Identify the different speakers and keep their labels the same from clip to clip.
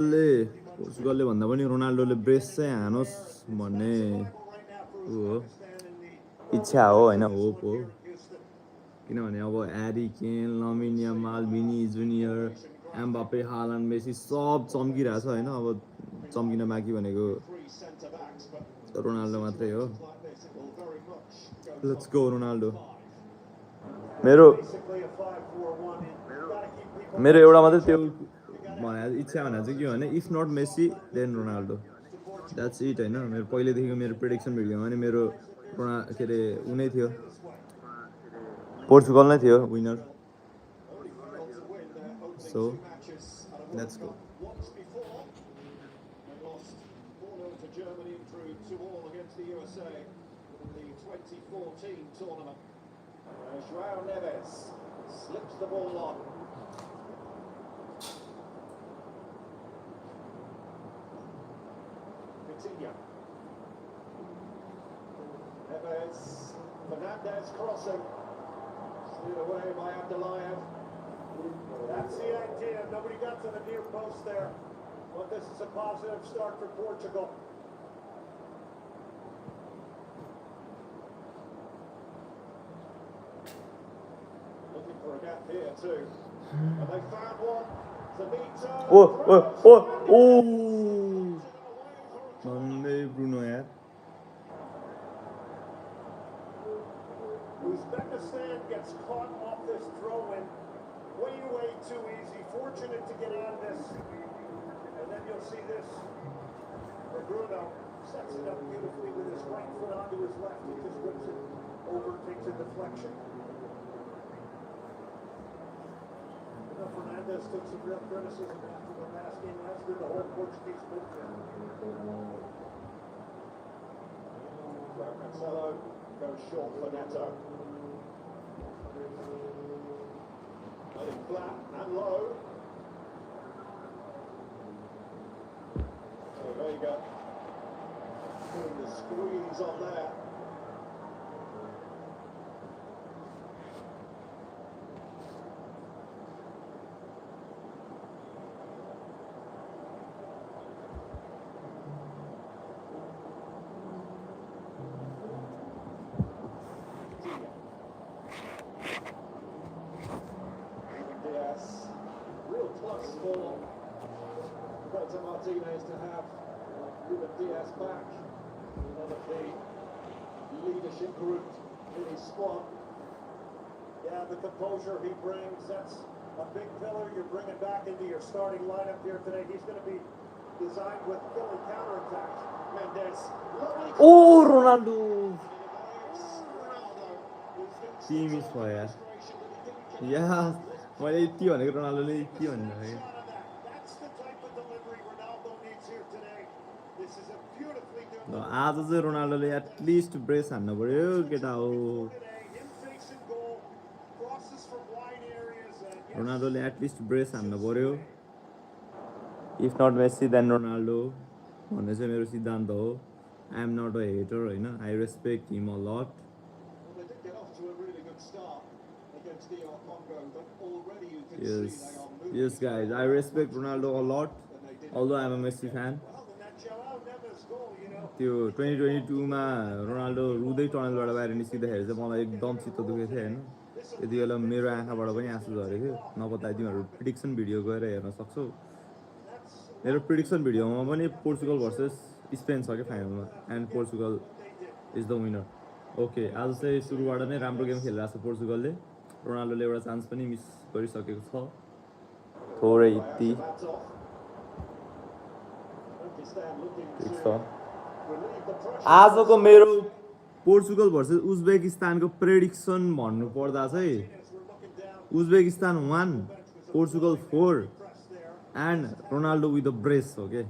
Speaker 1: ले पोर्चुगलले भन्दा पनि रोनाल्डोले ब्रेस चाहिँ हानोस् भन्ने हो इच्छा हो होइन होप हो किनभने अब ह्यारी केन लमिन यामाल भिनी जुनियर एम्बापे हालान्ड मेसी सब चम्किरहेछ होइन अब चम्किन बाँकी भनेको रोनाल्डो मात्रै हो लेट्स गो रोनाल्डो मेरो मेरो एउटा मात्रै त्यो भने इच्छा भनेको चाहिँ के भने if not Messi then Ronaldo that's it होइन मेरो पहिलेदेखिको मेरो प्रेडिक्सन भिडियोमा नि मेरो के अरे ऊ नै थियो पोर्चुगल नै थियो winner so let's go
Speaker 2: Joao Neves slips the ball on. Coutinho. Neves. Fernandez crossing. Steered away by Abdullayev. That's the idea. Nobody got to the near post there. But this is a positive start for Portugal. For a gap here too. And they found one.
Speaker 1: Bruno यार
Speaker 2: Uzbekistan gets caught off this throw-in way too easy. Fortunate to get out of this. And then you'll see this. For Bruno sets it up beautifully with his right foot onto his left. He just whips it over, takes a deflection. Fernandez took some real criticism after the last game, as did the whole Portuguese midfield. Marcelo goes short for Neto. Running flat and low. Oh, there you go. Doing the squeeze on there. For Roberto Martinez to have Ruben Diaz back, one of the leadership group in his squad. Yeah, the composure he brings, that's a big pillar you're bringing back into your starting lineup here today. He's going to be designed with killing counterattacks. Mendes.
Speaker 1: Oh, Ronaldo! Team is fire. Yeah. मैले यति भनेको रोनाल्डोले यति भन्नु है आज चाहिँ रोनाल्डोले at least brace हान्नु पर्यो केटा हो रोनाल्डोले एटलिस्ट ब्रेस हान्नु पर्यो if not Messi then Ronaldo भन्ने चाहिँ मेरो सिद्धान्त हो I am not a hater होइन आई रेस्पेक्ट हिम अ लट Yes, guys. I respect Ronaldo a lot, although I'm a Messi fan. त्यो 2022 मा रोनाल्डो रुँदै टनलबाट बाहिर निस्किँदाखेरि चाहिँ मलाई एकदम चित्त दुखेको थियो होइन यति बेला मेरो आँखाबाट पनि आँसु झरेको थियो नपत्ता तिमीहरू प्रिडिक्सन भिडियो गएर हेर्न सक्छौ मेरो प्रिडिक्सन भिडियोमा पनि पोर्चुगल भर्सेस स्पेन छ क्या फाइनलमा end Portugal is the winner okay आज चाहिँ सुरुबाट नै राम्रो गेम खेलिरहेको छ पोर्चुगलले रोनाल्डोले एउटा चान्स पनि मिस गरिसकेको छ थोरै यति ठिक छ आजको मेरो पोर्चुगल भर्सेस उज्बेकिस्तानको प्रेडिक्सन भन्नुपर्दा चाहिँ Uzbekistan 1 Portugal 4 end Ronaldo with the brace हो के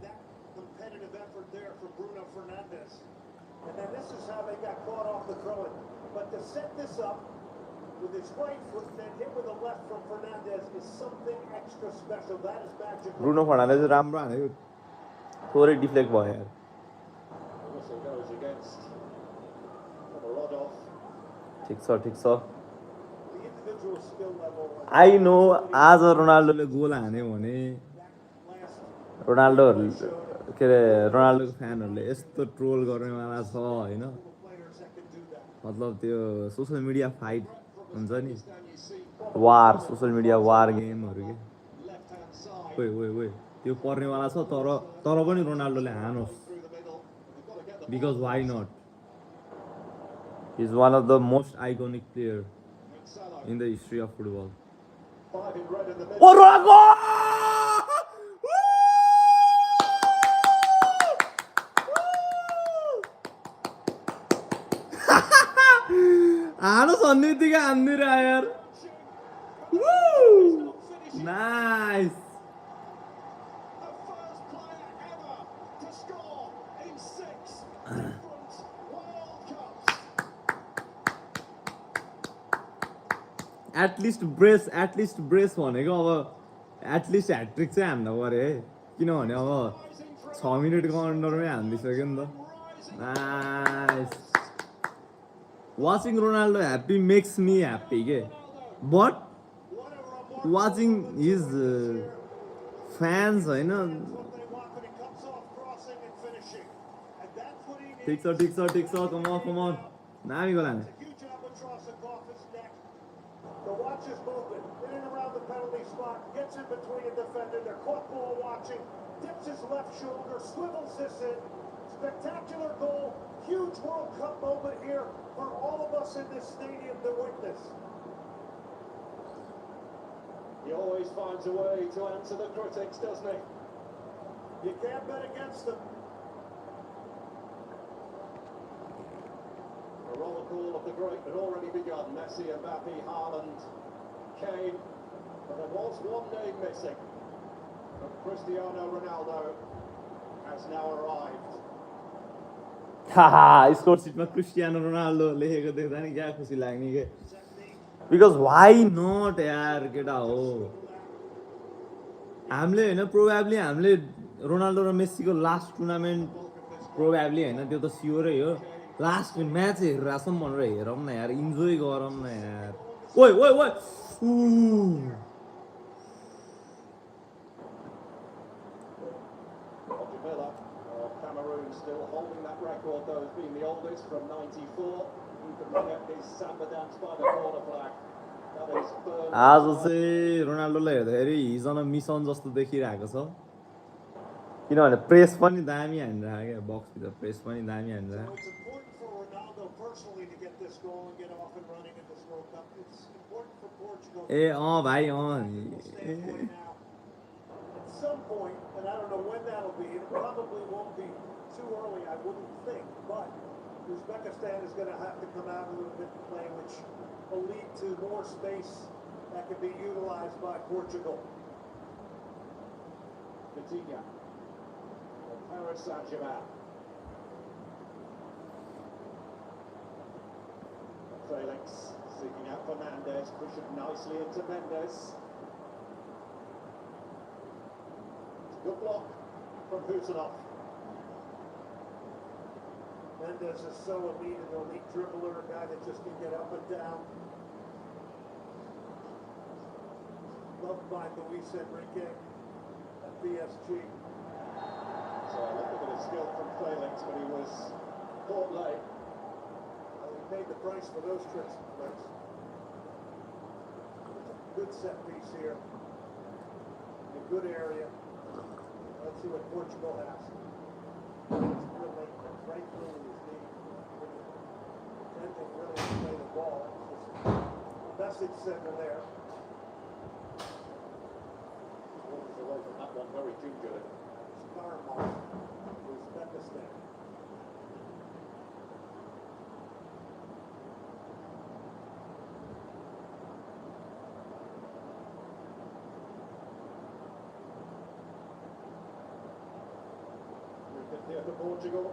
Speaker 2: with his right foot, then hit with the left from Fernandez is something extra special. That is magic.
Speaker 1: Bruno Fernandez राम्रो हानेको थोरै डिफ्लेक्ट भयो यार ठिक छ आई नो आज रोनाल्डोले गोल हान्यो भने रोनाल्डो के अरे रोनाल्डोको फ्यानहरूले यस्तो ट्रोल गर्नेवाला छ होइन मतलब त्यो सोसियल मिडिया फाइट हुन्छ नि वार सोसियल मिडिया वार गेमहरू के ओए ओए ओए त्यो पर्नेवाला छ तर तर पनि रोनाल्डोले हानोस् because why not is one of the most iconic player in the history of football ओ रोनाल्डो हानोस् भन्ने बित्तिकै हानिदिएर यार नाइस एटलिस्ट ब्रेस भनेको अब एटलिस्ट ह्याट्रिक चाहिँ हान्नु पऱ्यो है किनभने अब 6 मिनटको अन्डरमै हानिदिइसक्यो नि त nice watching Ronaldo happy makes me happy के बट वाचिङ हिज फ्यान्स होइन ठिक छ कमन नामीको लाने
Speaker 2: The watch is moving in and around the penalty spot, gets in between a defender, they're caught ball watching, dips his left shoulder, swivels this in. Spectacular goal, huge World Cup moment here for all of us in this stadium to witness. He always finds a way to answer the critics, doesn't he? You can't bet against them. The roller call of the great had already begun. Messi, Mbappe, Haaland, Kane. But there was one name missing. And Cristiano Ronaldo has now arrived.
Speaker 1: Haha score सिटमा Cristiano Ronaldo लेखेको देख्दा नि क्या खुसी लाग्ने के because why नट यार केटा हो हामीले होइन प्रोबेबली हामीले रोनाल्डो र मेस्सीको लास्ट टुर्नामेन्ट प्रोबेबली होइन त्यो त स्योरै हो लास्ट म्याच हेरेर छौँ भनेर हेरौँ न यार इन्जोय गरौँ न यार ओइ ओइ ओइ
Speaker 2: Still holding that record, though, as being the oldest from '94. You can forget his samba dance by the corner flag. That is burned.
Speaker 1: आज चाहिँ रोनाल्डोलाई हेर्दाखेरि हिजो न मिसन जस्तो देखिरहेको छ किनभने प्रेस पनि दामी हानिरहेको क्या बक्सभित्र प्रेस पनि दामी हानिरहेको
Speaker 2: It's important for Ronaldo personally to get this goal and get off and running in this World Cup. It's important for Portugal.
Speaker 1: ए भाइ
Speaker 2: At some point, and I don't know when that'll be, it probably won't be too early, I wouldn't think, but Uzbekistan is going to have to come out a little bit and play, which will lead to more space that can be utilized by Portugal. Coutinho. Paris Saint-Germain. Felix seeking out Fernandes, push it nicely into Mendes. Good block from Husanov. Mendes is so elite, an elite dribbler, a guy that just can get up and down. Loved by Luis Enrique at PSG. So a little bit of skill from Felix, but he was caught late. Well, he paid the price for those tricks and plays. Good set piece here. In a good area. Let's see what Portugal has. It's real late, right through his knee. Attempting really to play the ball. Just message center there. Walks away from that one very gingerly. Skarmar, Uzbekistan. Here for Portugal.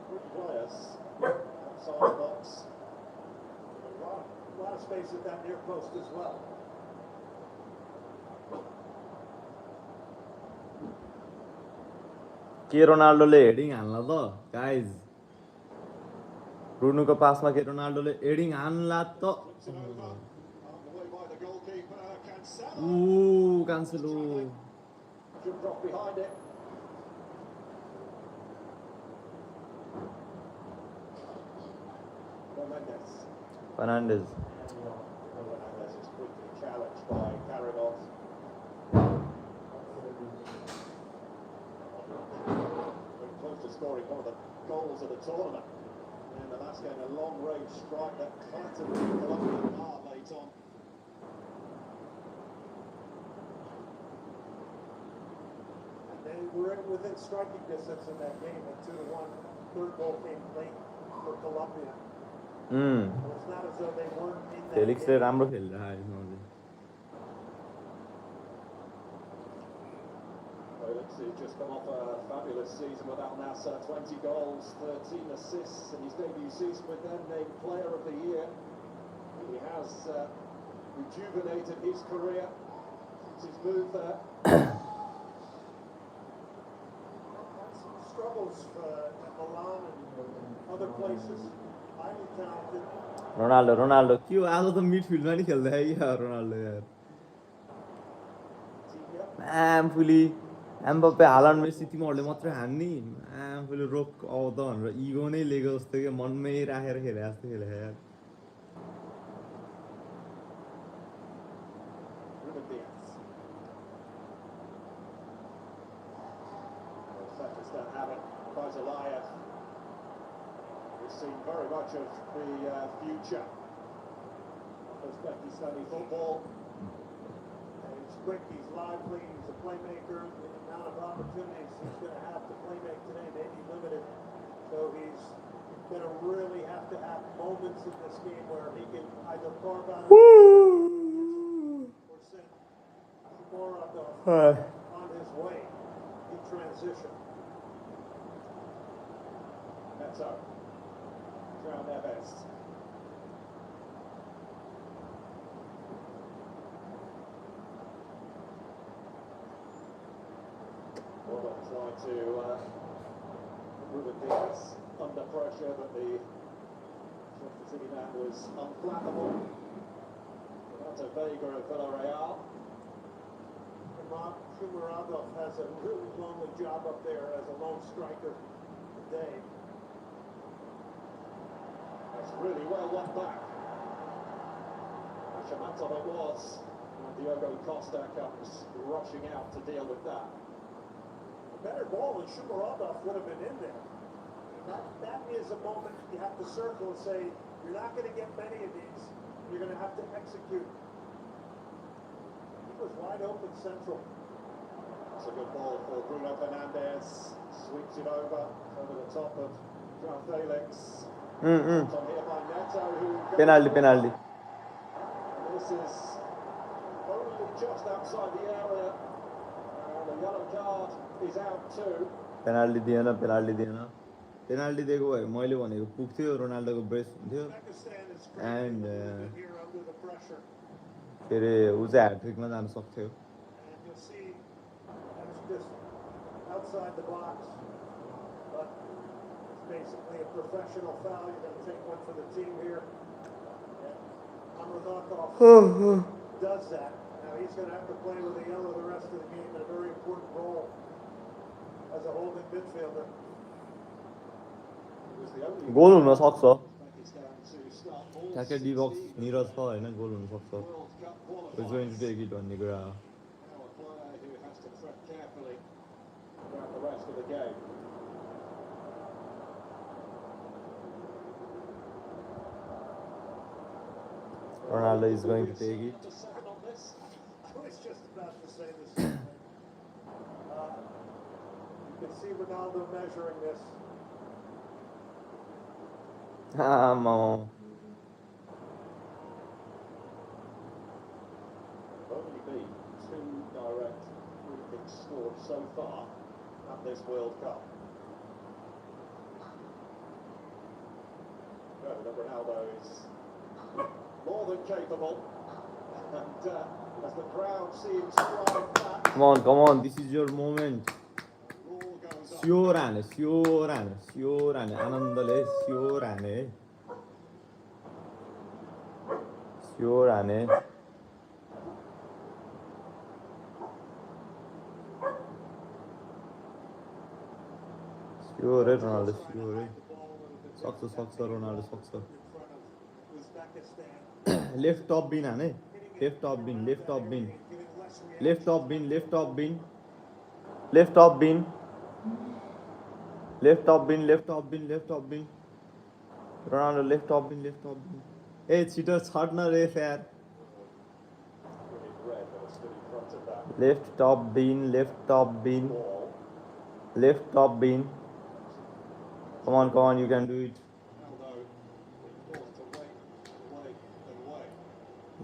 Speaker 2: Three players outside the box. A lot of space at that near post as well.
Speaker 1: के रोनाल्डोले heading हान्ला त guys ब्रुनुको पासमा के रोनाल्डोले heading हान्ला त Cancelo.
Speaker 2: Jumped off behind it.
Speaker 1: Fernandes.
Speaker 2: Fernandes is quickly challenged by Karimov. Very close to scoring one of the goals of the tournament. In the last game, a long-range strike that clattered the Colombian bar late on. And they were within striking distance in that game at 2-1. Third goal came late for Colombia. It's not as though they weren't in that
Speaker 1: Felix
Speaker 2: game.
Speaker 1: राम्रो खेलिरहेको छ यसमा चाहिँ।
Speaker 2: Felix has just come off a fabulous season with Al Nassr, 20 goals, 13 assists in his debut season with them, named Player of the Year. He has rejuvenated his career since his move there. Had some struggles at Milan and other places. Highly talented.
Speaker 1: Ronaldo के हो आज त मिडफिल्डमा नि खेल्दै यार Ronaldo यार आम्फुली Mbappe हालान्ड Messi तिमीहरूले मात्रै हान्ने आम्फुले रोक आउँछ भनेर इगो नै लिएको जस्तो कि मनमै राखेर खेले जस्तो खेले यार
Speaker 2: Seen very much of the future of Uzbekistani football. He's quick, he's lively, he's a playmaker. The amount of opportunities he's going to have to playmake today may be limited. So he's going to really have to have moments in this game where he can either carve out or send Shomurodov on his way in transition. That's up. Around their best. Well, they tried to Ruben Diaz under pressure, but the City man was unflappable. That's a Vega of Villarreal. Shomurodov has a really lonely job up there as a lone striker today. That's really well won back. Shamatov it was. And Diogo Costa comes rushing out to deal with that. A better ball than Shomurodov would have been in there. That is a moment you have to circle and say, you're not going to get many of these. You're going to have to execute. He was wide open central. That's a good ball for Bruno Fernandes. Sweeps it over the top of João Felix.
Speaker 1: Penalty.
Speaker 2: This is only just outside the area. The yellow card is out too.
Speaker 1: Penalty दिएन penalty दिएको भए मैले भनेको पुग्थ्यो रोनाल्डोको brace हुन्थ्यो end के अरे ऊ चाहिँ ह्याट्रिकमा जान सक्थ्यो
Speaker 2: Basically a professional foul. You're going to take one for the team here. Amrabatov does that. Now he's going to have to play with the yellow the rest of the game in a very important role as a holding midfielder.
Speaker 1: गोल हुन सक्छ ठ्याक्कै D बक्स निरज छ हैन goal हुन सक्छ is going to take it भन्ने कुरा हो Ronaldo is going to take it.
Speaker 2: I was just about to say this. You can see Ronaldo measuring this.
Speaker 1: Mama.
Speaker 2: Only been 2 direct free kicks scored so far at this World Cup. Ronaldo is more than capable, and as the crowd see him stride back,
Speaker 1: Come on, this is your moment. Sure हाने आनन्दले sure हाने Sure, Ronaldo, sure. सक्छ Ronaldo सक्छ left top bin हाने left top bin left top bin left top bin left top bin left top bin left top bin left top bin left top bin Ronaldo left top bin left top bin ए छिटो छड्न रे यार left top bin left top bin left top bin come on you can do it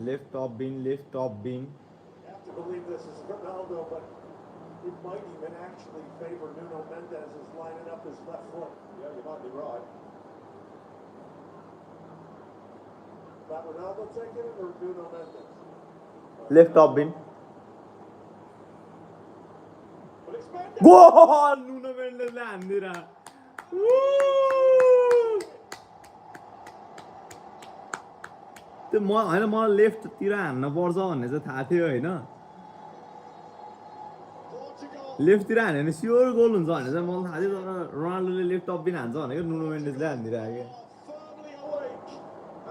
Speaker 1: left top bin left top bin
Speaker 2: You have to believe this is Ronaldo, but it might even actually favor Nuno Mendes as lining up his left foot. Yeah, you might be right. That Ronaldo taking it or Nuno Mendes?
Speaker 1: left top bin
Speaker 2: But it's Mendes.
Speaker 1: goal Nuno Mendes le handira त्यो म हैन मलाई लेफ्टतिर हान्न पर्छ भन्ने चाहिँ थाहा थियो हैन
Speaker 2: Portugal.
Speaker 1: लेफ्टतिर हान्यो भने स्योर गोल हुन्छ भने चाहिँ मलाई थाहा थियो तर रोनाल्डोले लेफ्ट टप बिन हान्छ भनेको नुनो मेन्डेसले हान्दिरहेको
Speaker 2: Firmly awake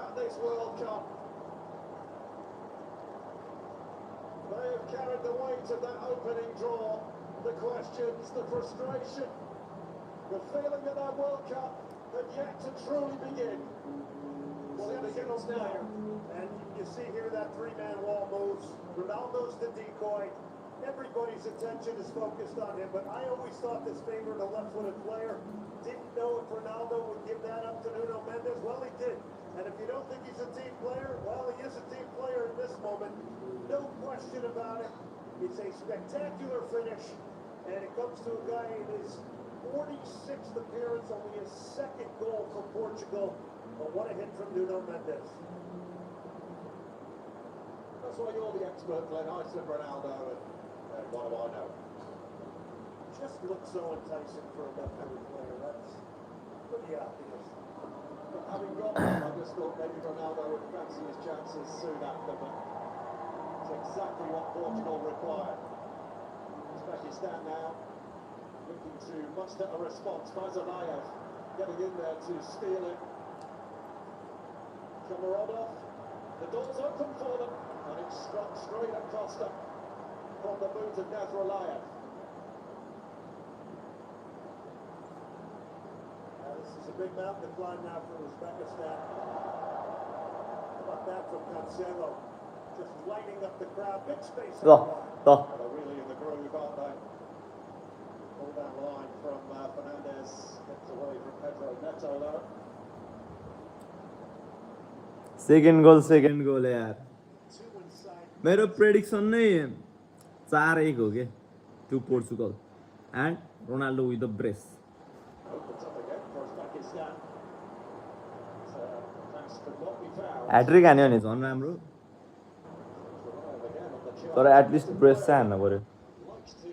Speaker 2: at this World Cup. They have carried the weight of that opening draw. The questions, the frustration, the feeling that that World Cup had yet to truly begin. Sensational player. And you see here that three-man wall moves. Ronaldo's the decoy. Everybody's attention is focused on him, but I always thought this favored a left-footed player. Didn't know if Ronaldo would give that up to Nuno Mendes. Well, he did. And if you don't think he's a team player, well, he is a team player in this moment. No question about it. It's a spectacular finish, and it comes to a guy in his 46th appearance, only his second goal for Portugal. But what a hit from Nuno Mendes. That's why you're the expert, Glenn. I said Ronaldo, and what do I know? Just looks so enticing for a left-handed player. That's pretty obvious. But having got that, I just thought maybe Ronaldo would fancy his chances soon after, but it's exactly what Portugal required. Uzbekistan now looking to muster a response. Mazalayev getting in there to steal it. Kamarodov, the door's open for them, and it's struck straight at Costa from the boot of Nazralayev. This is a big mountain to climb now for Uzbekistan. How about that from Cancelo? Just lighting up the crowd, big space.
Speaker 1: त
Speaker 2: They're really in the groove, aren't they? All that line from Fernandes gets away from Pedro Neto though.
Speaker 1: Second goal यार मेरो prediction नै 4-1 हो के to Portugal and Ronaldo with the brace
Speaker 2: Opens up again for Uzbekistan. Pass could not be found.
Speaker 1: Hattrick हान्यो भने झन् राम्रो
Speaker 2: Again on the charge.
Speaker 1: तर एटलिस्ट ब्रेस चाहिँ हान्न पर्यो
Speaker 2: Likes to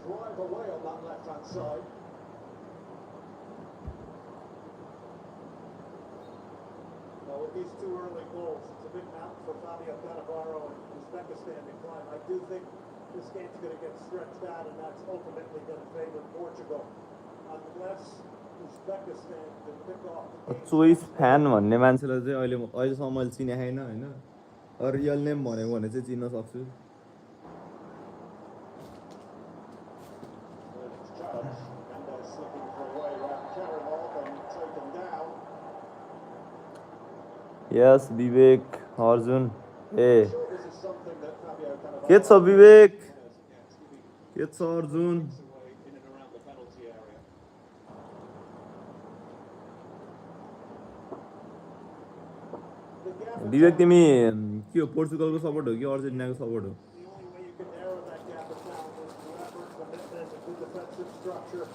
Speaker 2: drive away on that left-hand side. Well, with these two early goals, it's a big mountain for Fabio Cannavaro and Uzbekistan to climb. I do think this game's going to get stretched out, and that's ultimately going to favor Portugal. Unless Uzbekistan can pick off the game.
Speaker 1: Choice fan भन्ने मान्छेलाई चाहिँ अहिलेसम्म मैले चिनेको छैन होइन real name भनेको भने चाहिँ चिन्न सक्छु
Speaker 2: It's challenge. Mendes looking for a way around Karimov and taken down.
Speaker 1: Yes Vivek Arjun A
Speaker 2: Sure, this is something that Fabio Cannavaro
Speaker 1: के छ विवेक
Speaker 2: has against giving
Speaker 1: के छ Arjun
Speaker 2: away in and around the penalty area. The gap
Speaker 1: विवेक तिमी के हो पोर्चुगलको support हो कि अर्जेन्टिनाको support हो
Speaker 2: The only way you can narrow that gap of talent is to effort, commitment, and good defensive structure.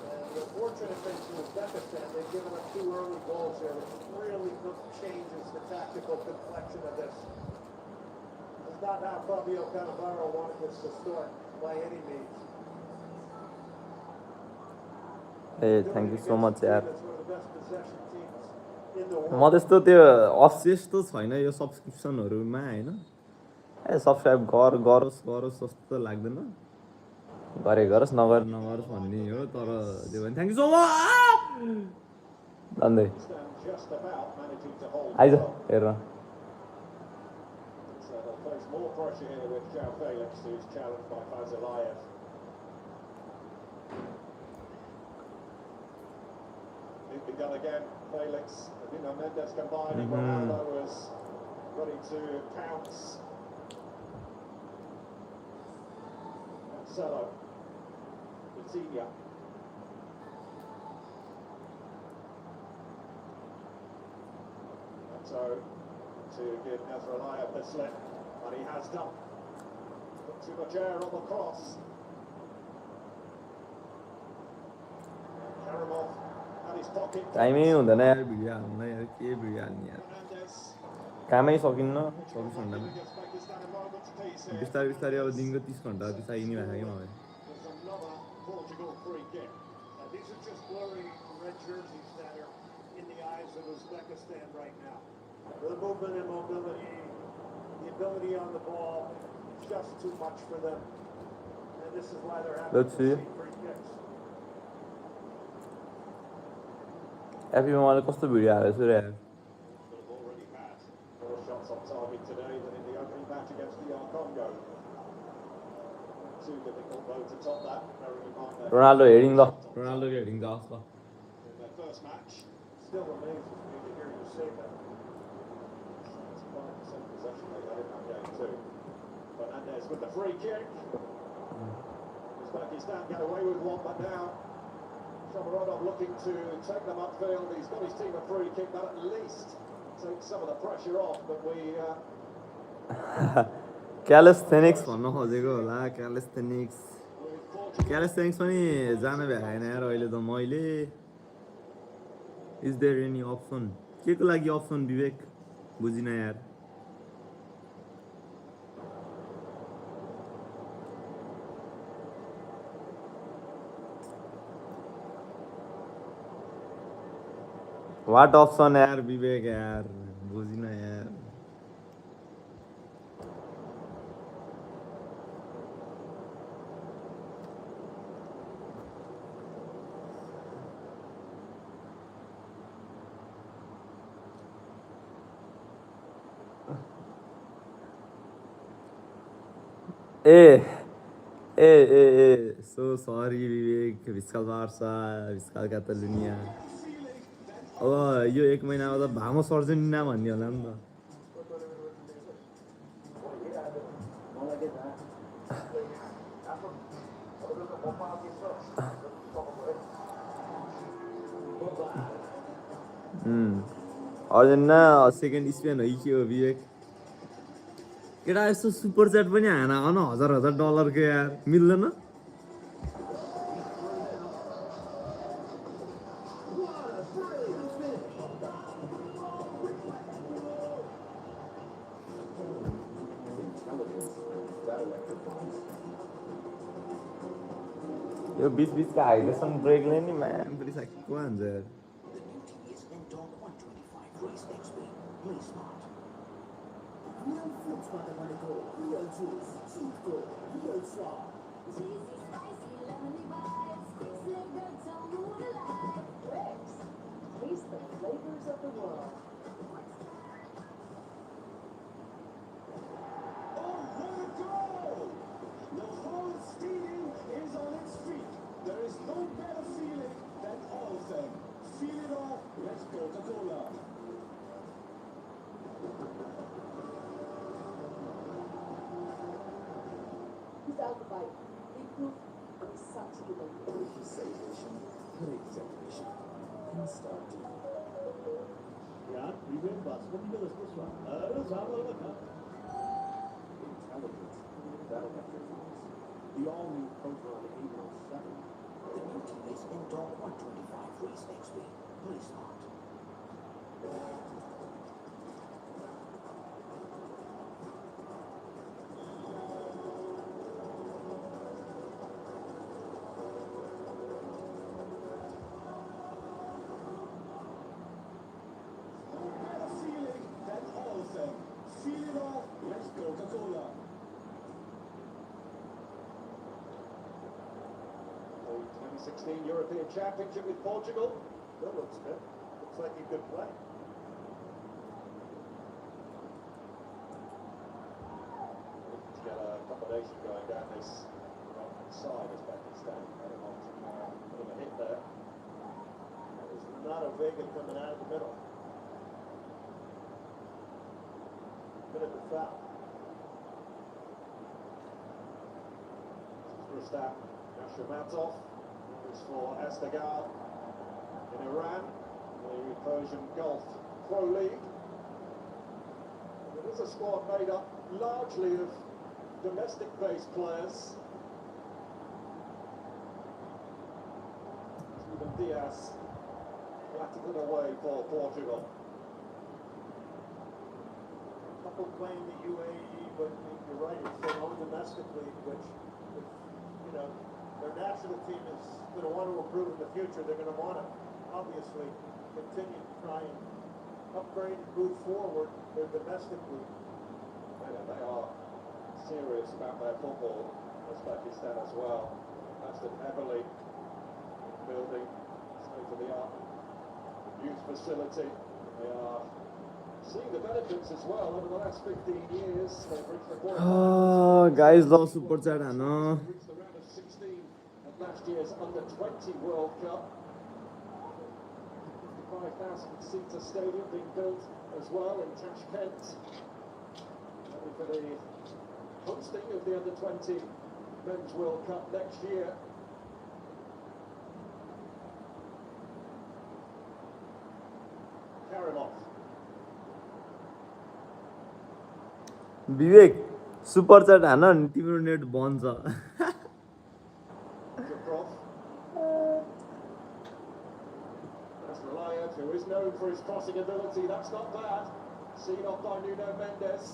Speaker 2: And the fortunate thing for Uzbekistan, they've given up two early goals here, which really changes the tactical complexion of this. It's not how Fabio Cannavaro wanted this to start by any means.
Speaker 1: A thank you so much यार
Speaker 2: That's one of the best possession teams in the world.
Speaker 1: म त्यस्तो त्यो obsess त छैन यो सब्सक्रिप्सनहरूमा होइन ए subscribe गरोस् जस्तो त लाग्दैन गरे गरोस् नगरोस् भन्ने हो तर त्यो भने थ्याङ्क यू सो मच भन्दै
Speaker 2: Uzbekistan just about managing to hold
Speaker 1: eyes
Speaker 2: well.
Speaker 1: हेर
Speaker 2: So they'll face more pressure here with João Felix, who's challenged by Fazalayev. It's begun again. Felix, Nuno Mendes combining. Ronaldo was ready to pounce. Marcelo. Coutinho. So to give Nazarbayev the slip, and he has done. Put too much air on the cross. Karamov had his pocket.
Speaker 1: टाइमै हुँदैन यार video हाल्न यार के video हाल्ने यार
Speaker 2: Fernandes.
Speaker 1: कामै सकिन्न 24
Speaker 2: Giving
Speaker 1: घन्टामा
Speaker 2: Uzbekistan a moment's peace here.
Speaker 1: बिस्तारै बिस्तारै अब दिनको 30 घन्टा जति चाहिने भएको कि मलाई
Speaker 2: There's another Portugal free kick. These are just blurry red jerseys that are in the eyes of Uzbekistan right now. The movement and mobility, the ability on the ball, just too much for them. And this is why they're having
Speaker 1: Let's
Speaker 2: to
Speaker 1: see.
Speaker 2: see free kicks.
Speaker 1: एपीमा मैले कस्तो video हालेको छु र यार
Speaker 2: But have already had more shots on target today than in the opening match against the Congo. Too difficult though to top that, bearing in mind their
Speaker 1: Ronaldo heading ल रोनाल्डोको heading जाओस् ल
Speaker 2: in their first match. Still amazes me to hear you say that. It's 5% possession they had in that game too. Fernandes with the free kick. Uzbekistan get away with one, but now Shomurodov looking to take them upfield. He's got his team a free kick, that at least takes some of the pressure off. But we
Speaker 1: callisthenics भन्न खोजेको होला callisthenics
Speaker 2: with Portugal.
Speaker 1: Callisthenics पनि जान भ्याएन यार अहिले त मैले is there any option के को लागि अप्सन विवेक बुझिन यार वाट अप्सन यार विवेक यार बुझिन यार ए ए ए ए सो सरी विवेक भिस्कल बार्सा भिस्कल कातालुनिया अब यो एक महिनामा त भामो सर्छ नि ना भन्ने होला नि त अर्जेन्टिना सेकेन्ड स्पेन हो कि के हो विवेक केटा यस्तो सुपर च्याट पनि हान हन हजार हजार डलरको यार मिल्दैन यो बिच बिचका हाइड्रेसन ब्रेकले नि म्याम फेरि साक्को हान्छ यार
Speaker 3: Real fruits by the Monaco, real juice, cheap good, real strong.
Speaker 4: Cheesy, spicy, lemony bites, Quicks liquor, don't move alive.
Speaker 3: Quicks. Taste the flavors of the world.
Speaker 2: Oh, what a goal! The whole stadium is on its feet. There is no better feeling than all of them. Feel it all. Let's Coca-Cola.
Speaker 3: Without the bite, the proof of such delivery.
Speaker 5: Preservation, preservation, instant.
Speaker 2: Ya, primeiro passo, como que elas pessoal? Elas falam na
Speaker 5: Intelligent, barometric force. The all-new Proton 807.
Speaker 6: The new teammates indoor 125 race next week. Play smart.
Speaker 2: better feeling than all of them. Feel it all. Let's Coca-Cola. 2016 European Championship with Portugal.
Speaker 5: That looks good. Looks like he could play.
Speaker 2: Looking to get a combination going down this right-hand side, Uzbekistan. Had him on a bit of a hit there.
Speaker 5: There's Renato Vega coming out of the middle. Bit of a foul.
Speaker 2: Rustam Ashramatov is for Estagal in Iran, the Persian Gulf Pro League. It is a squad made up largely of domestic-based players. Even Diaz flattened it away for Portugal.
Speaker 5: Couple playing the UAE, but you're right, it's their own domestic league, which you know, their national team is going to want to improve in the future. They're going to want to, obviously, continue to try and upgrade and move forward their domestic league.
Speaker 2: They are serious about their football, Uzbekistan as well. Invested heavily in building state-of-the-art youth facility. They are seeing the benefits as well over the last 15 years. They've reached the quarterfinals.
Speaker 1: Guys, love super chat, Hannah.
Speaker 2: Reached the round of 16 at last year's Under-20 World Cup. 55,000-seater stadium being built as well in Tashkent. Ready for the hosting of the Under-20 Men's World Cup next year. Karimov.
Speaker 1: Vivek super chat हान नि तिम्रो net बन्छ
Speaker 2: Zubrov. That's Relayev, who is known for his crossing ability. That's not bad. Seen off by Nuno Mendes.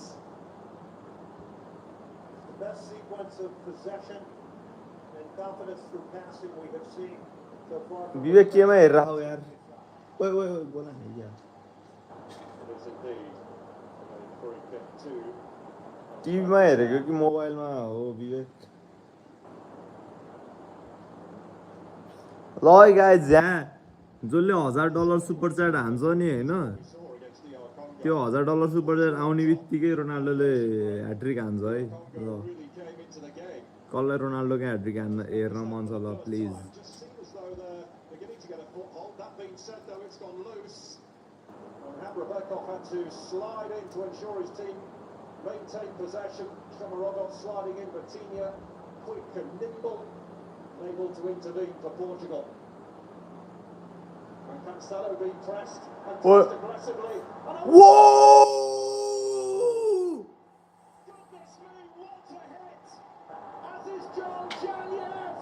Speaker 5: The best sequence of possession and confidence through passing we have seen so far.
Speaker 1: विवेक केमा हेरेर हो यार ओइ ओइ ओइ बोला नि यार
Speaker 2: It is indeed a free kick to
Speaker 1: टिभीमा हेरेको कि मोबाइलमा हो विवेक ल गाइज यहाँ जसले $1000 सुपर च्याट हान्छ नि हैन
Speaker 2: saw against the Congo.
Speaker 1: त्यो $1000 सुपर च्याट आउने बित्तिकै रोनाल्डोले ह्याट्रिक हान्छ है ल
Speaker 2: Really came into the game.
Speaker 1: कसलाई रोनाल्डोको ह्याट्रिक हेर्न मन छ ल please
Speaker 2: Just seems as though they're beginning to get a foothold. That being said, though, it's gone loose. And Hamrabekov had to slide in to ensure his team maintain possession. Shomorodov sliding in, Batinha quick and nimble, able to intervene for Portugal. And Cancelo being pressed and
Speaker 1: What?
Speaker 2: pressed aggressively. And
Speaker 1: Whoa!
Speaker 2: goodness me, what a hit! As is John Janyev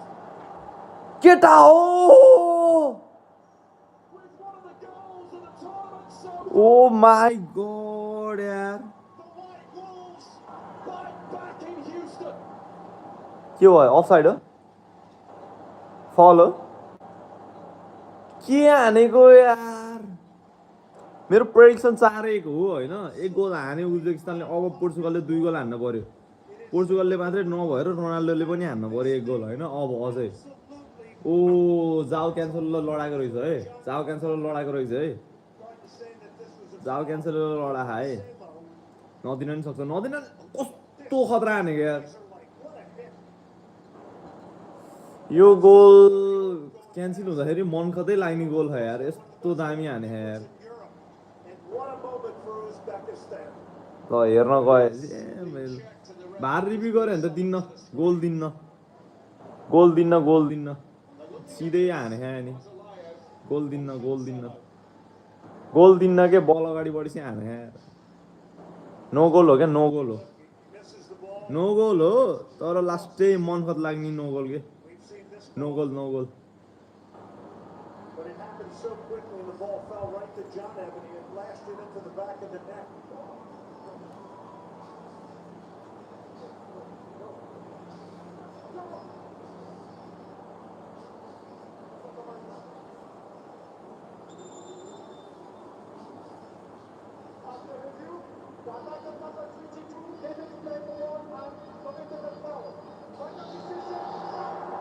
Speaker 1: Get out!
Speaker 2: with one of the goals of the tournament so far.
Speaker 1: Oh my god यार
Speaker 2: The White Wolves fight back in Houston.
Speaker 1: के भयो offside हो फल हो के हानेको यार मेरो प्रेडिक्सन 4-1 हो होइन 1 गोल हाने उज्बेकिस्तानले अब पोर्चुगलले 2 गोल हान्न पर्यो पोर्चुगलले मात्रै नभएर रोनाल्डोले पनि हान्न पर्यो 1 गोल होइन अब अझै ओ जाओ क्यान्सलर लडाएको रहेछ है जाओ क्यान्सलर लडाएको रहेछ है जाओ क्यान्सलर लडा खाए नदिन नि सक्छ नदिन कस्तो खतरा हानेको यार यो गोल क्यान्सल हुँदाखेरि मन कतै लाग्ने गोल हो यार यस्तो दामी हाने यार
Speaker 5: And what a moment for Uzbekistan.
Speaker 1: ल हेर्न गए भार रिभ्यू गऱ्यो भने त दिन्न गोल दिन्न गोल दिन्न गोल दिन्न सिधै हाने नि गोल दिन्न गोल दिन्न गोल दिन्न के बल अगाडि बढेपछि हाने यार नो गोल हो क्या नो गोल हो
Speaker 5: Misses the ball.
Speaker 1: नो गोल हो तर लास्टै मन कत लाग्ने नो गोल के
Speaker 5: We've seen this,
Speaker 1: no goal no goal
Speaker 5: but it happened so quickly and the ball fell right to John Ebony and lashed it into the back of the net.
Speaker 2: After review, the attacker number 22 didn't play the ball and committed a foul. Final decision.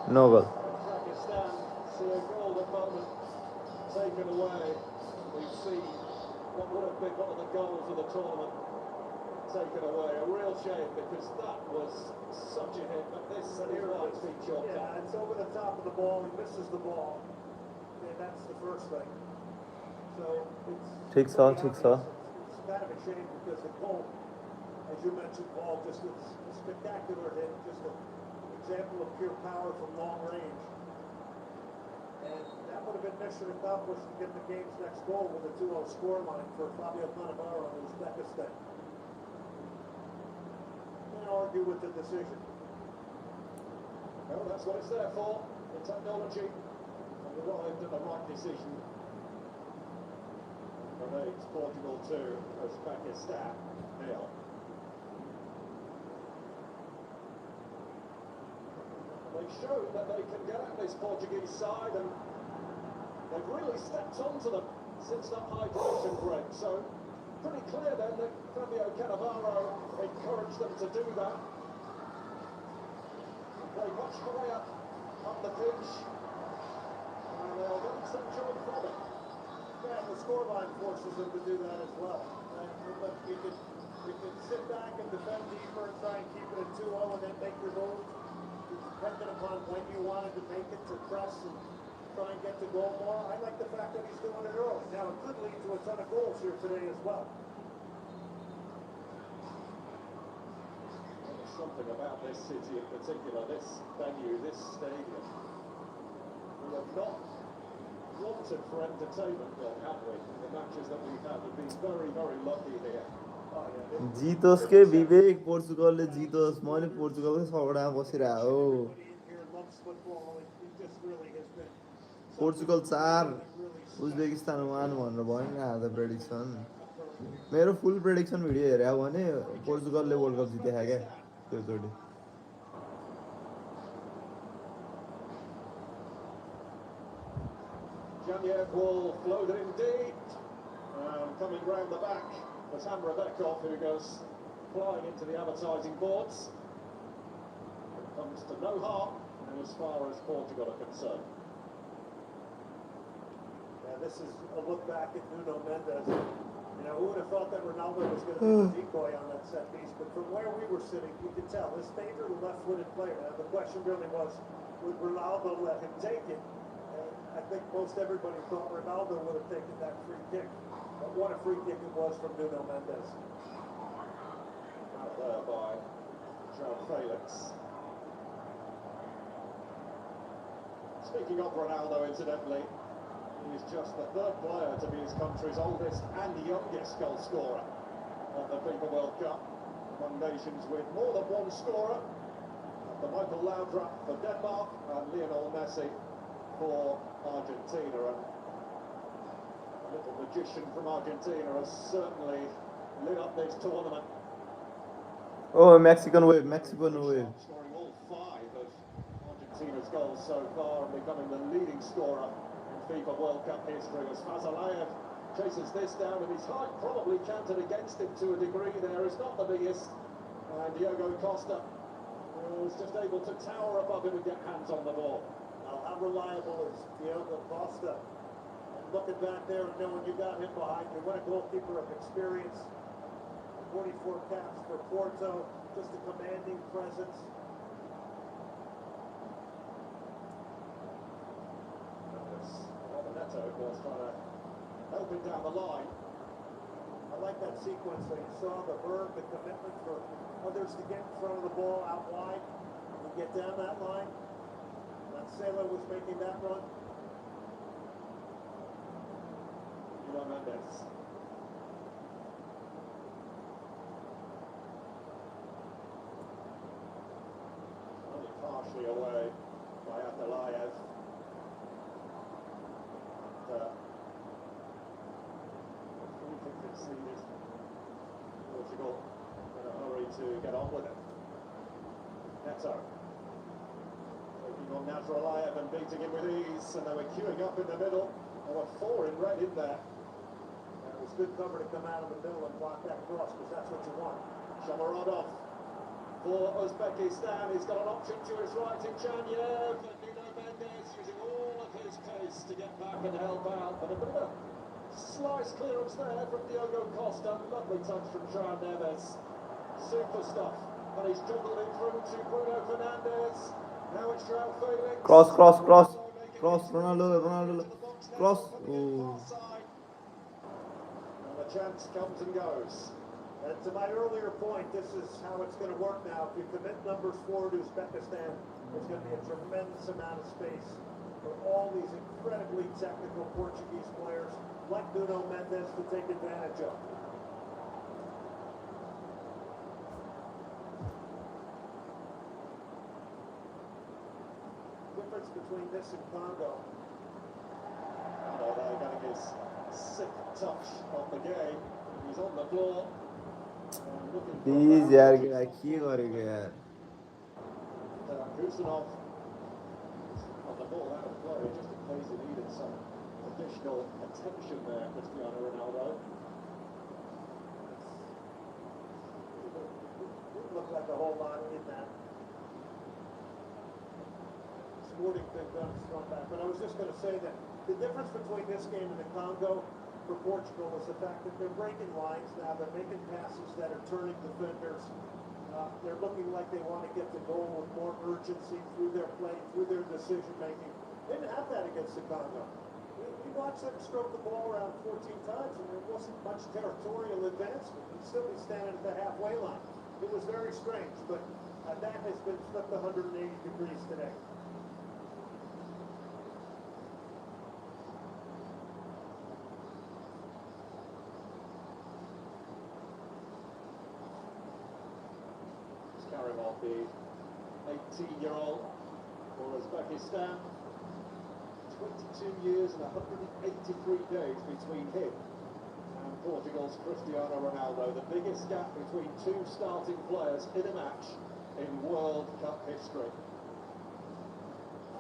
Speaker 1: No goal.
Speaker 2: Uzbekistan see a golden moment taken away. We see what would have been one of the goals of the tournament taken away. A real shame because that was such a hit, but this might be chalked up.
Speaker 5: Yeah, it's over the top of the ball. He misses the ball. And that's the first thing. So it's
Speaker 1: Take saw,
Speaker 5: pretty
Speaker 1: take saw.
Speaker 5: obvious. It's kind of a shame because the goal, as you mentioned, Paul, just a spectacular hit, just an example of pure power from long range. And that would have been mission accomplished to get the game's next goal with a 2-0 scoreline for Fabio Cannavaro and Uzbekistan. Can't argue with the decision.
Speaker 2: Well, that's what it's there for. The technology and arrived at the right decision. Remains Portugal 2, Uzbekistan 0. They showed that they can get at this Portuguese side, and they've really stepped onto them since that hydration break. So pretty clear then that Fabio Cannavaro encouraged them to do that. They play much higher up the pitch, and they'll get some joy from it.
Speaker 5: Yeah, the scoreline forces them to do that as well. But you could sit back and defend deeper and try and keep it at 2-0 and then make your move. Depending upon when you wanted to make it to press and try and get the goal more. I like the fact that he's doing it early. Now, it could lead to a ton of goals here today as well.
Speaker 2: There's something about this city in particular, this venue, this stadium. We have not wanted for entertainment, Bill, have we? The matches that we've had have been very, very lucky here.
Speaker 5: Oh, yeah.
Speaker 1: जितोस् के विवेक पोर्चुगलले जितोस् मैले पोर्चुगलकै सगडामा बसिरहेको हो
Speaker 5: Everybody in here loves football. It just really has been
Speaker 1: Portugal 4 Uzbekistan 1 भनेर भयो नि आज prediction मेरो full prediction video हेऱ्यो भने पोर्चुगलले वर्ल्ड कप जितेछ क्या त्योचोटि
Speaker 2: Janyev will float it indeed. Coming round the back was Hamravekov, who goes flying into the advertising boards. It comes to no harm, and as far as Portugal are concerned.
Speaker 5: Yeah, this is a look back at Nuno Mendes. You know, who would have thought that Ronaldo was going to be the decoy on that set piece? But from where we were sitting, you could tell this favorite left-footed player. Now, the question really was, would Ronaldo let him take it? And I think most everybody thought Ronaldo would have taken that free kick. But what a free kick it was from Nuno Mendes.
Speaker 2: Out there by João Felix. Speaking of Ronaldo, incidentally, he is just the third player to be his country's oldest and youngest goal scorer at the FIFA World Cup. Among nations with more than one scorer, the Michael Laudrup for Denmark and Lionel Messi for Argentina. And a little magician from Argentina has certainly lit up this tournament.
Speaker 1: Oh, Mexican wave.
Speaker 2: Scoring all 5 of Argentina's goals so far and becoming the leading scorer in FIFA World Cup history as Fazalaev chases this down, and his height probably counted against him to a degree there. It's not the biggest, and Diogo Costa was just able to tower above him and get hands on the ball.
Speaker 5: Now, how reliable is Diogo Costa? And looking back there and knowing you got him behind you, what a goalkeeper of experience. 44 caps for Porto, just a commanding presence.
Speaker 2: Neto was trying to help him down the line.
Speaker 5: I like that sequence that you saw, the verb, the commitment for others to get in front of the ball out wide and get down that line. Marcelo was making that run.
Speaker 2: Nuno Mendes. Only partially away by Atalayev. Conceded. Portugal in a hurry to get on with it. Neto taking on Nazaralayev and beating him with ease, and they were queuing up in the middle. There were 4 in red in there.
Speaker 5: And it was good cover to come out of the middle and block that cross, because that's what you want.
Speaker 2: Shomorodov for Uzbekistan. He's got an option to his right in Chanyev. And Nuno Mendes using all of his pace to get back and help out. But a bit of a slice clearance there from Diogo Costa. Lovely touch from João Neves. Super stuff. And he's juggled it through to Bruno Fernandes. Now it's João Felix.
Speaker 1: Cross, Ronaldo, cross. Oh.
Speaker 2: And the chance comes and goes.
Speaker 5: And to my earlier point, this is how it's going to work now. If you commit numbers forward to Uzbekistan, there's going to be a tremendous amount of space for all these incredibly technical Portuguese players like Nuno Mendes to take advantage of. Difference between this and Congo.
Speaker 2: They're getting his sick touch on the game. He's on the floor.
Speaker 1: Please यार क्या गरेको यार
Speaker 2: Kusanov on the ball out of play, just in case he needed some additional attention there, Cristiano Ronaldo.
Speaker 5: Didn't look like a whole lot in that sporting thing done front back. But I was just going to say that the difference between this game and the Congo for Portugal is the fact that they're breaking lines now. They're making passes that are turning defenders. They're looking like they want to get the goal with more urgency through their play, through their decision making. They didn't have that against the Congo. We watched them stroke the ball around 14 times, and there wasn't much territorial advancement. You'd still be standing at the halfway line. It was very strange, but that has been flipped 180 degrees today.
Speaker 2: Karimov, the 18-year-old for Uzbekistan. 22 years and 183 days between him and Portugal's Cristiano Ronaldo. The biggest gap between two starting players in a match in World Cup history.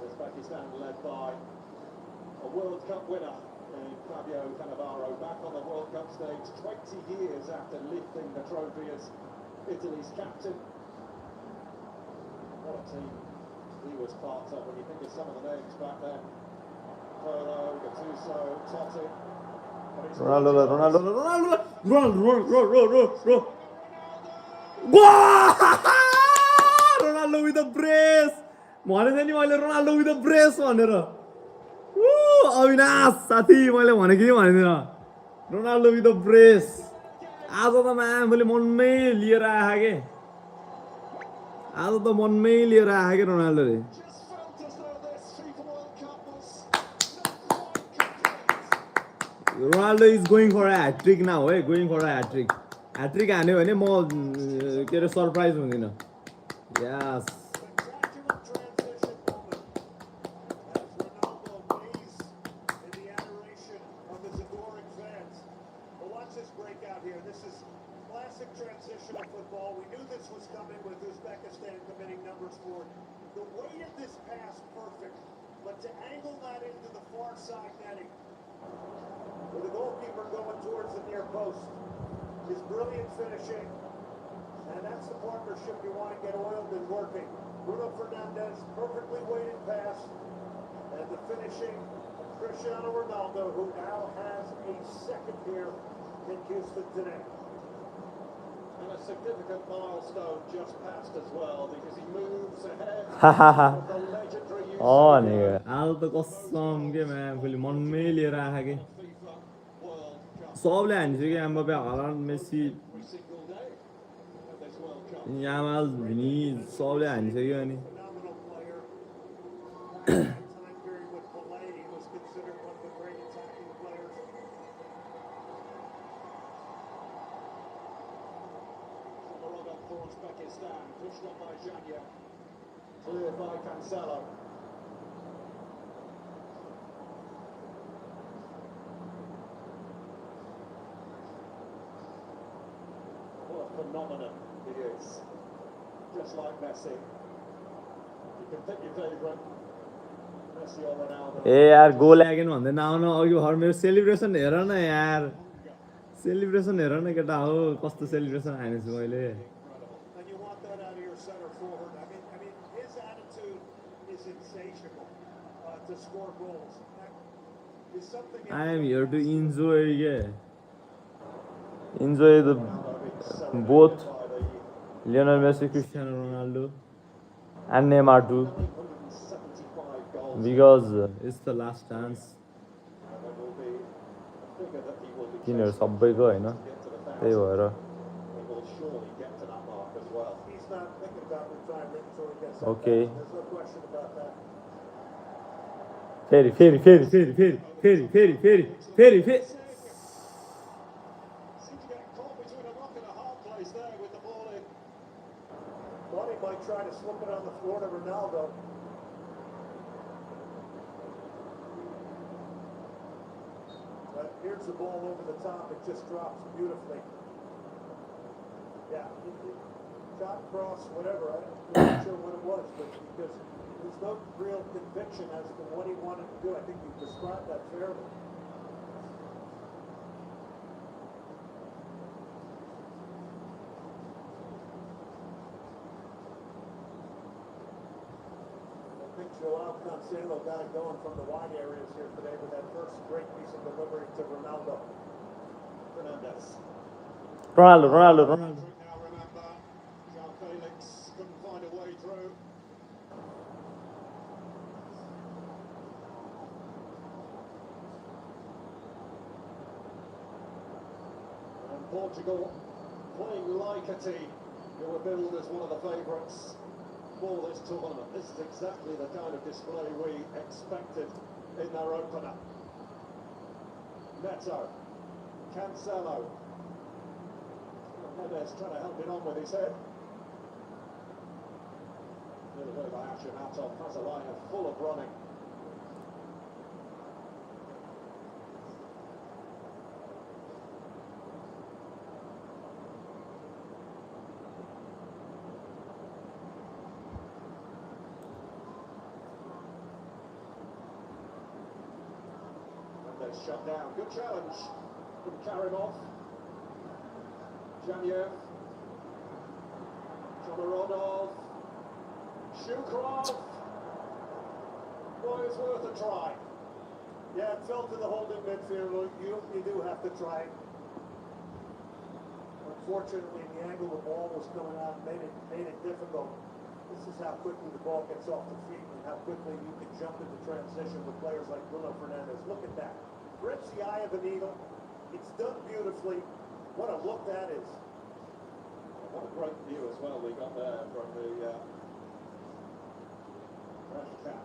Speaker 2: Uzbekistan led by a World Cup winner in Fabio Cannavaro, back on the World Cup stage 20 years after lifting the trophy as Italy's captain. What a team he was part of when you think of some of the names back then. Pirlo, Gattuso, Totti.
Speaker 1: Ronaldo with a brace. भनेको नि मैले Ronaldo with a brace भनेर अविनाश साथी मैले भनेको कि भनेदिन Ronaldo with a brace आज त मैले मनमै लिएर आए के आज त मनमै लिएर आए के रोनाल्डोले Ronaldo is going for a hattrick now है गोइङ फर अ ह्याट्रिक हान्यो भने म के अरे सरप्राइज हुँदिन यस
Speaker 5: Transitional football. We knew this was coming with Uzbekistan committing numbers forward. The weight of this pass perfect, but to angle that into the far side netting, with the goalkeeper going towards the near post, is brilliant finishing, and that's the partnership you want to get oiled and working. Bruno Fernandes, perfectly weighted pass, and the finishing of Cristiano Ronaldo, who now has a second here in Houston today.
Speaker 2: And a significant milestone just passed as well because he moves ahead of the legendary
Speaker 1: आज त कसम के मैले मनमै लिएर आए के सबले हानिसक्यो Mbappe हालान्ड Messi Yamal भिनी सबले हानिसक्यो अनि
Speaker 2: Uzbekistan, pushed up by Janya, cleared by Cancelo. What a phenomenon he is. Just like Messi. You can pick your favourite. Messi or Ronaldo.
Speaker 1: ए यार गोल लाग्यो भन्दै नआउनु अघि भर मेरो सेलिब्रेसन हेर न यार सेलिब्रेसन हेर न केटा हो कस्तो सेलिब्रेसन हानेछु मैले
Speaker 5: want that out of your center forward. I mean, his attitude is insatiable to score goals. That is something.
Speaker 1: I am here to enjoy, yeah. Enjoy the both Lionel Messi, Cristiano Ronaldo, and Neymar too,
Speaker 2: 975 goals.
Speaker 1: because it's the last chance.
Speaker 2: And there will be a figure that he will be
Speaker 1: तिनीहरू
Speaker 2: chasing
Speaker 1: सबैको होइन,
Speaker 2: to get to the
Speaker 1: त्यही
Speaker 2: 1,000.
Speaker 1: भएर
Speaker 2: He will surely get to that mark as well.
Speaker 5: He's not thinking about retirement until he gets that.
Speaker 1: Okay.
Speaker 5: There's no question about that.
Speaker 1: फेरि फेरि फेरि फेरि फेरि फेरि फेरि फेरि फेरि फेरि
Speaker 2: Seemed to get caught between a rock and a hard place there with the ball in.
Speaker 5: Thought he might try to slip it on the floor to Ronaldo. But here's the ball over the top. It just drops beautifully. Yeah, shot cross, whatever. I'm not sure what it was, but because there's no real conviction as to what he wanted to do. I think you described that fairly. I think Joao Cancelo got it going from the wide areas here today with that first great piece of delivery to Ronaldo.
Speaker 2: Fernandes.
Speaker 1: Ronaldo Ronaldo Ronaldo
Speaker 2: Now remember, João Felix couldn't find a way through. And Portugal playing like a team who were billed as one of the favourites for this tournament. This is exactly the kind of display we expected in their opener. Neto, Cancelo. Mendes trying to help it on with his head. A little bit of action out of Azalaia, full of running. Mendes shut down. Good challenge from Karimov. Janyev, Shomorodov, Shukrov. Boy, it's worth a try.
Speaker 5: Yeah, it fell to the holding midfielder. You do have to try. Unfortunately, the angle the ball was coming out made it difficult. This is how quickly the ball gets off the feet and how quickly you can jump into transition with players like Bruno Fernandes. Look at that. Grips the eye of the needle. It's done beautifully. What a look that is.
Speaker 2: What a great view as well we got there from the red cap.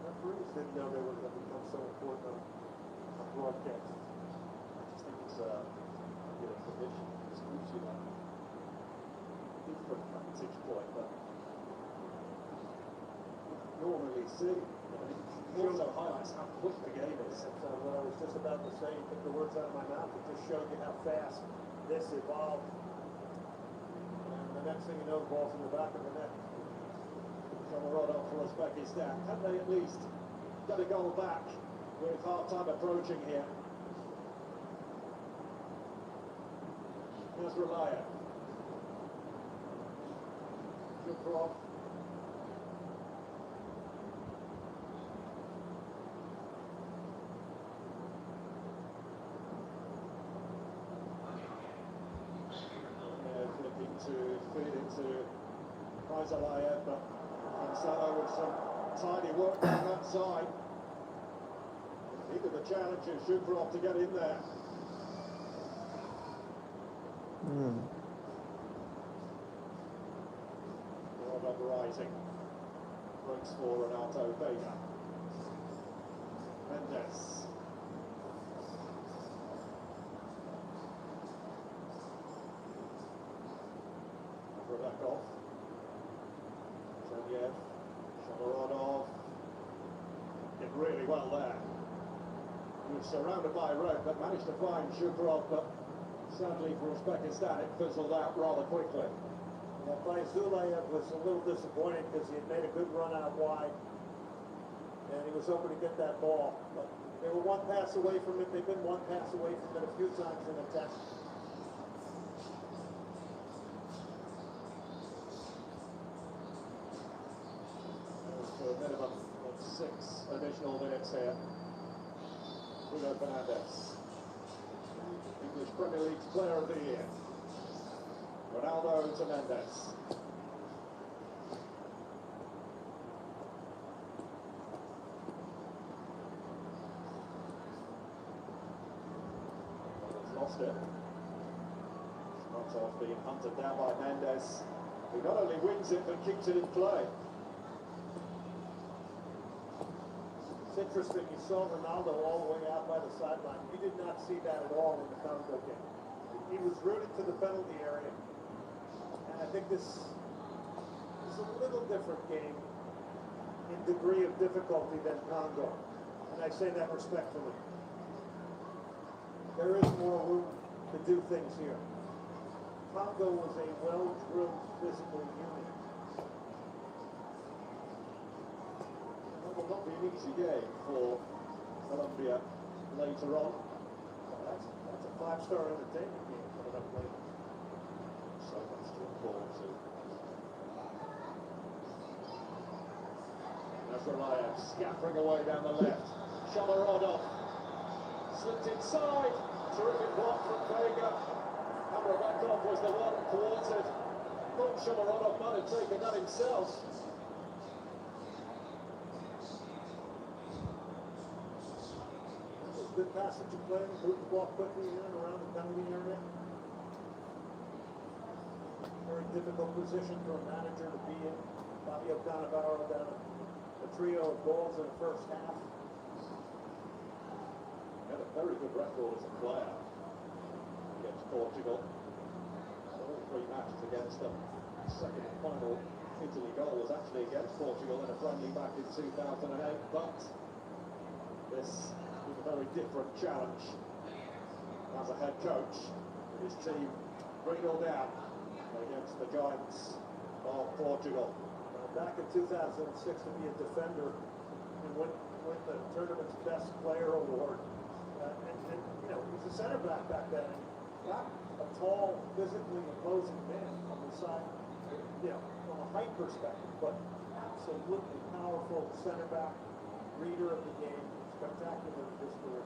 Speaker 5: Referees didn't know they were going to become so important on broadcast.
Speaker 2: I just think it's a tradition. It gives you that different vantage point that you normally see. It also highlights how quick the game is.
Speaker 5: That's what I was just about to say. You took the words out of my mouth. It just showed you how fast this evolved. And the next thing you know, the ball's in the back of the net.
Speaker 2: Shomorodov for Uzbekistan. Can they at least get a goal back with half-time approaching here? Here's Relaya. Shukrov. Looking to feed into Azalaia, but Cancelo with some tidy work on that side. Needed the challenge of Shukrov to get in there. Ronaldo rising. Breaks for Renato Vega. Mendes. Rebekov. Janyev. Shomorodov. Did really well there. He was surrounded by red, but managed to find Shukrov, but sadly for Uzbekistan it fizzled out rather quickly.
Speaker 5: Yeah, Zulayev was a little disappointed because he had made a good run out wide. And he was hoping to get that ball. But they were one pass away from it. They've been one pass away from it a few times in attack.
Speaker 2: 6 additional minutes here. Bruno Fernandes, English Premier League's Player of the Year. Ronaldo to Mendes. Lost it. Starts off being hunted down by Mendes, who not only wins it but keeps it in play.
Speaker 5: It's interesting, you saw Ronaldo all the way out by the sideline. He did not see that at all in the Congo game. He was rooted to the penalty area. And I think this is a little different game in degree of difficulty than Congo. And I say that respectfully. There is more room to do things here. Congo was a well-drilled physical unit.
Speaker 2: It will not be an easy game for Colombia later on.
Speaker 5: Well, that's a five-star entertainment game coming up later.
Speaker 2: So much to look forward to. Nazarbayev scampering away down the left. Shomorodov slipped inside. Terrific block from Vega. Amrabatov was the one thwarted. Thought Shomorodov might have taken that himself.
Speaker 5: Good passage of play, moved the ball quickly in and around the penalty area. Very difficult position for a manager to be in. Fabio Cannavaro down a trio of goals in the first half.
Speaker 2: He had a very good record as a player against Portugal. All 3 matches against them. Second and final Italy goal was actually against Portugal in a friendly back in 2008, but this was a very different challenge as a head coach with his team 3-0 down against the giants of Portugal.
Speaker 5: Back in 2006 to be a defender and win the tournament's best player award. And you know, he was a center back then. Not a tall, physically imposing man on the side, you know, from a height perspective, but absolutely powerful center back, reader of the game, spectacular in his career.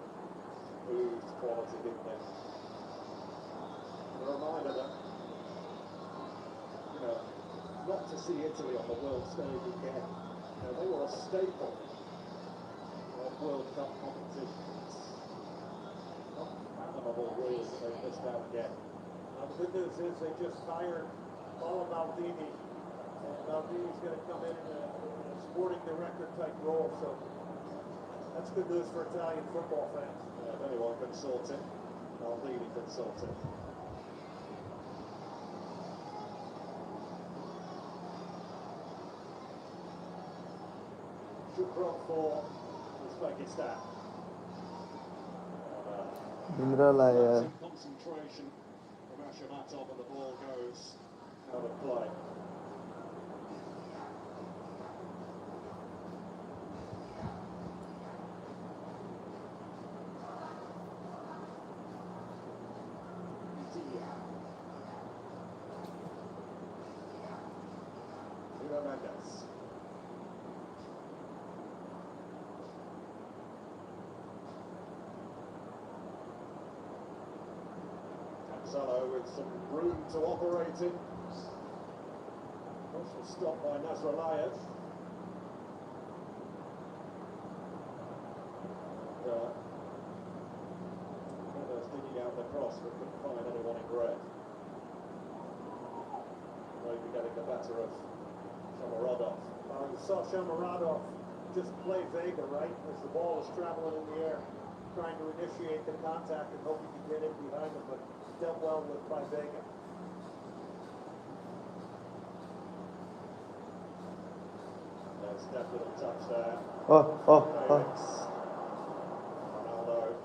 Speaker 2: Moved quality, didn't they? A reminder that, you know, not to see Italy on the world stage again. You know, they were a staple of World Cup competitions. Not fathomable rules that they missed out again.
Speaker 5: The good news is they just hired Paolo Maldini, and Maldini's going to come in a sporting director type role, so that's good news for Italian football fans.
Speaker 2: If anyone can sort it, Maldini can sort it. Shukrov for Uzbekistan.
Speaker 1: Imralaya.
Speaker 2: Concentration from Ashamatov, and the ball goes out of play. Bruno Mendes. Cancelo with some room to operate in. Also stopped by Nazarbayev. Mendes digging out the cross, but couldn't find anyone in red. Maybe getting the better of Shomorodov.
Speaker 5: You saw Shomorodov just play Vega, right, as the ball was traveling in the air, trying to initiate the contact and hope he could get in behind him, but dealt well with by Vega.
Speaker 2: There's definitely a touch there.
Speaker 1: Oh.
Speaker 2: Ronaldo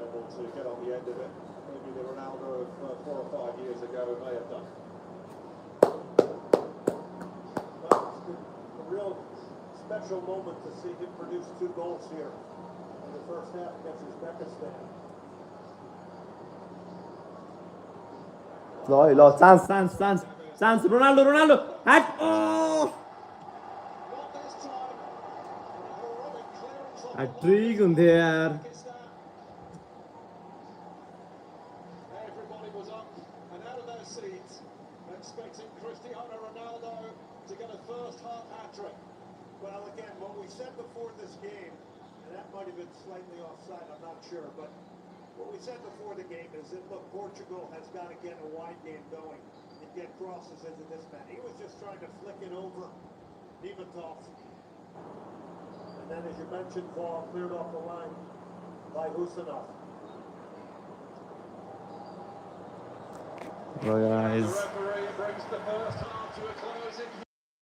Speaker 2: able to get on the end of it. Maybe the Ronaldo of 4 or 5 years ago may have done.
Speaker 5: Well, it's a real special moment to see him produce 2 goals here in the first half against Uzbekistan.
Speaker 1: Chance. Ronaldo. Hat. Oh!
Speaker 2: Not this time.
Speaker 1: Trick हुन्थ्यो यार
Speaker 2: Everybody was up and out of their seats, expecting Cristiano Ronaldo to get a first-half hat-trick.
Speaker 5: Well, again, what we said before this game, and that might have been slightly offside, I'm not sure, but what we said before the game is that, look, Portugal has got to get a wide game going and get crosses into this man. He was just trying to flick it over Nimitov. And then, as you mentioned, ball cleared off the line by Husanov.
Speaker 1: Well,
Speaker 2: The
Speaker 1: guys
Speaker 2: referee brings the first half to a close.